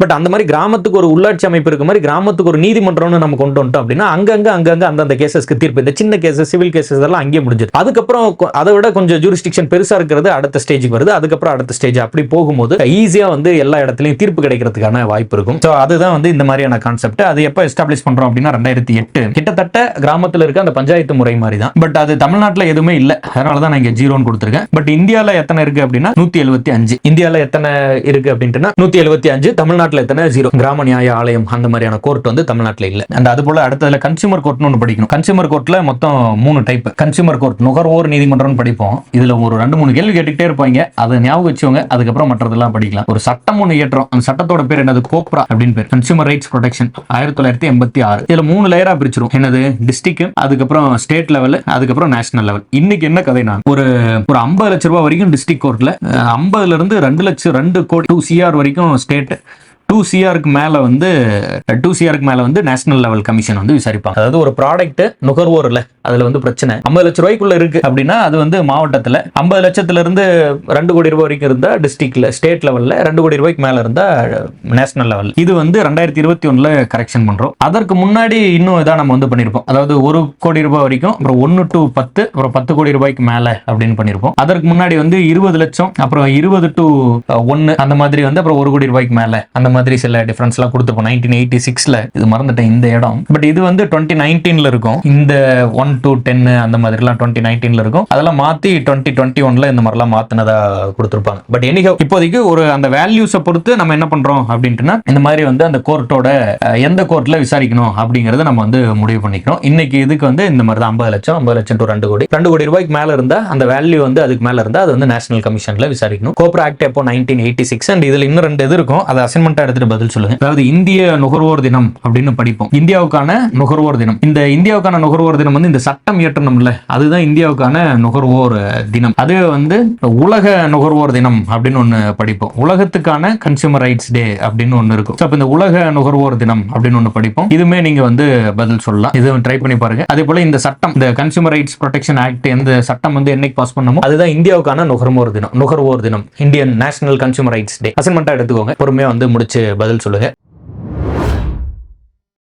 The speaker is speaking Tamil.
பட் அந்த மாதிரி கிராமத்துக்கு ஒரு உள்ளாட்சி அமைப்பு இருக்க மாதிரி கிராமத்துக்கு ஒரு நீதிமன்றம்னு நம்ம கொண்டு வந்துட்டோம் அப்படின்னா அங்கங்க அந்தந்த கேசஸ்க்கு தீர்ப்பு, இந்த சின்ன கேசஸ் சிவில் கேசஸ் எல்லாம் அங்கேயே முடிஞ்சது. அதுக்கப்புறம் அதை விட கொஞ்சம் ஜூரிஸ்டிக்ஷன் பெருசா இருக்கிறது அடுத்த ஸ்டேஜுக்கு வருது. அதுக்கப்புறம் அடுத்த ஸ்டேஜ் அப்படி போகும்போது ஈஸியா வந்து எல்லா இடத்துலயும் தீர்ப்பு கிடைக்கிறதுக்கான வாய்ப்பு இருக்கும். ஸோ அதுதான் வந்து இந்த மாதிரியான கான்செப்ட். அது எப்போ எஸ்டாப்ளிஷ் பண்றோம் அப்படின்னா 2008. கிட்டத்தட்ட கிராமத்தில் இருக்க அந்த பஞ்சாயத்து முறை மாதிரி தான். பட் அது தமிழ்நாட்டில் எதுவுமே இல்லை, அதனாலதான் நான் இங்க 0 கொடுத்துருக்கேன். பட் இந்தியாவில் எத்தனை இருக்கு அப்படின்னா 175. இந்தியாவில் எத்தனை இருக்கு அப்படின்ட்டுனா 175. தமிழ்நாட்டில் எத்தனை 0. கிராம நியாய ஆலயம் அந்த மாதிரியான கோர்ட் வந்து தமிழ்நாட்டில் இல்லை. அண்ட் அது போல அடுத்ததுல கன்சியூமர் கோர்ட்னு ஒன்று படிக்கணும். கன்சியூமர் கோர்ட்ல மொத்தம் 3 டைப். கன்சியூமர் கோர்ட் நுகர்வோர் நீதிமன்றம் படிப்போம். இதுல ஒரு 2-3 கேள்வி கேட்டுக்கிட்டே இருப்பாங்க, அதை ஞாபகம் வச்சுவங்க. அதுக்கப்புறம் மற்றதெல்லாம் படிக்கலாம். ஒரு சட்டம் ஒன்று ஏற்றோம், அந்த சட்டத்தோட பேர் என்னது? கோப்ரா அப்படின்னு பேர், கன்சியூமர் ரைட்ஸ் ப்ரொடெக்ஷன், 1986. இதுல 3 லேயரா பிரிச்சிரும். என்னது? டிஸ்ட்ரிக்ட், அதுக்கப்புறம் ஸ்டேட் லெவல், அதுக்கப்புறம் நேஷனல் லெவல். இன்னைக்கு என்ன கதைனா ஒரு 50 லட்சம் ரூபாய் வரைக்கும் டிஸ்ட்ரிக்ட் கோர்ட்ல, 50ல இருந்து 2 லட்சம் 2 கோடி 2 CR வரைக்கும் ஸ்டேட், 2 CRக்கு மேல வந்து நேஷனல் லெவல் கமிஷன் வந்து விசாரிப்பாங்க. அதாவது ஒரு ப்ராடக்ட் நுகர்வோர்ல அதுல வந்து பிரச்சனை 50 லட்சம் ரூபாய்க்குள்ள இருக்கு அப்படின்னா அது வந்து மாவட்டத்துல, 50 லட்சத்துல இருந்து 2 கோடி ரூபாய் வரைக்கும் இருந்தா டிஸ்ட்ரிக்ட்ல, ஸ்டேட் லெவல்ல 2 கோடி ரூபாய்க்கு மேல இருந்தா நேஷனல் லெவல். இது வந்து 2021 கரெக்ஷன் பண்றோம். அதற்கு முன்னாடி இன்னும் இதான் நம்ம வந்து பண்ணிருப்போம். அதாவது 1 கோடி ரூபாய் வரைக்கும், அப்புறம் 1 to 10, அப்புறம் 10 கோடி ரூபாய்க்கு மேல அப்படின்னு பண்ணிருப்போம். அதற்கு முன்னாடி வந்து 20 லட்சம், அப்புறம் 20 to 1 அந்த மாதிரி வந்து, அப்புறம் 1 கோடி ரூபாய்க்கு மேல அந்த மாதிரி சில டிஃபரன்ஸ் எல்லாம் கொடுத்துருப்போம் 1986ல. இது மறந்துட்டேன் இந்த இடம். பட் இது வந்து 2019ல இருக்கும். இந்த 1 to 10 அந்த மாதிரி எல்லாம் 2019ல இருக்கும். அதெல்லாம் மாத்தி 2021ல இந்த மாதிரி எல்லாம் மாத்தினதா கொடுத்திருப்பாங்க. பட் எனிஹவ் இப்போதைக்கு ஒரு அந்த வேல்யூஸை பொறுத்து நம்ம என்ன பண்றோம் அப்படின்ட்டுனா இந்த மாதிரி வந்து அந்த கோர்ட்டோட எந்த கோர்ட்ல விசாரிக்கணும் அப்படிங்கறத நம்ம வந்து முடிவு பண்ணிக்கிறோம். இன்னைக்கு இதுக்கு வந்து இந்த மாதிரி தான் 50 லட்சம் to 2 கோடி ரூபாய்க்கு மேல இருந்தா அந்த வேல்யூ வந்து அதுக்கு மேல இருந்தா அது வந்து நேஷனல் கமிஷன்ல விசாரிக்கணும். கோப்ரா ஆக்ட் எப்போ 1986. அண்ட் இதுல இன்னும் 2 இது இருக்கும், அதை அசைன்மெண்டா எடுத்துட்டு பதில் சொல்லுங்க. அதாவது இந்திய நுகர்வோர் தினம் அப்படின்னு படிப்போம். இந்தியாவுக்கான நுகர்வோர் தினம். இந்த இந்தியாவுக்கான நுகர்வோர் தினம் வந்து இந்த சட்டம் இயற்றணும்ல, அதுதான் இந்தியாவுக்கான நுகர்வோர் தினம். அது வந்து உலக நுகர்வோர் தினம் அப்படின்னு ஒண்ணு படிப்போம். உலகத்துக்கான கன்சியூமர் ரைட்ஸ் டே அப்படின்னு ஒண்ணு இருக்கும். அப்ப இந்த உலக நுகர்வோர் தினம் அப்படின்னு ஒண்ணு படிப்போம். இதுமே நீங்க வந்து பதில் சொல்லலாம். இது ட்ரை பண்ணி பாருங்க. அதே போல இந்த சட்டம், இந்த கன்சியூமர் ரைட்ஸ் ப்ரொடெக்ஷன் ஆக்ட், எந்த சட்டம் வந்து என்னைக்கு பாஸ் பண்ணமோ அதுதான் இந்தியாவுக்கான நுகர்வோர் தினம். Indian national consumer rights day. அசைன்மெண்டா எடுத்துக்கோங்க. பொறுமையா வந்து முடிச்சு பதில் சொல்லுங்க.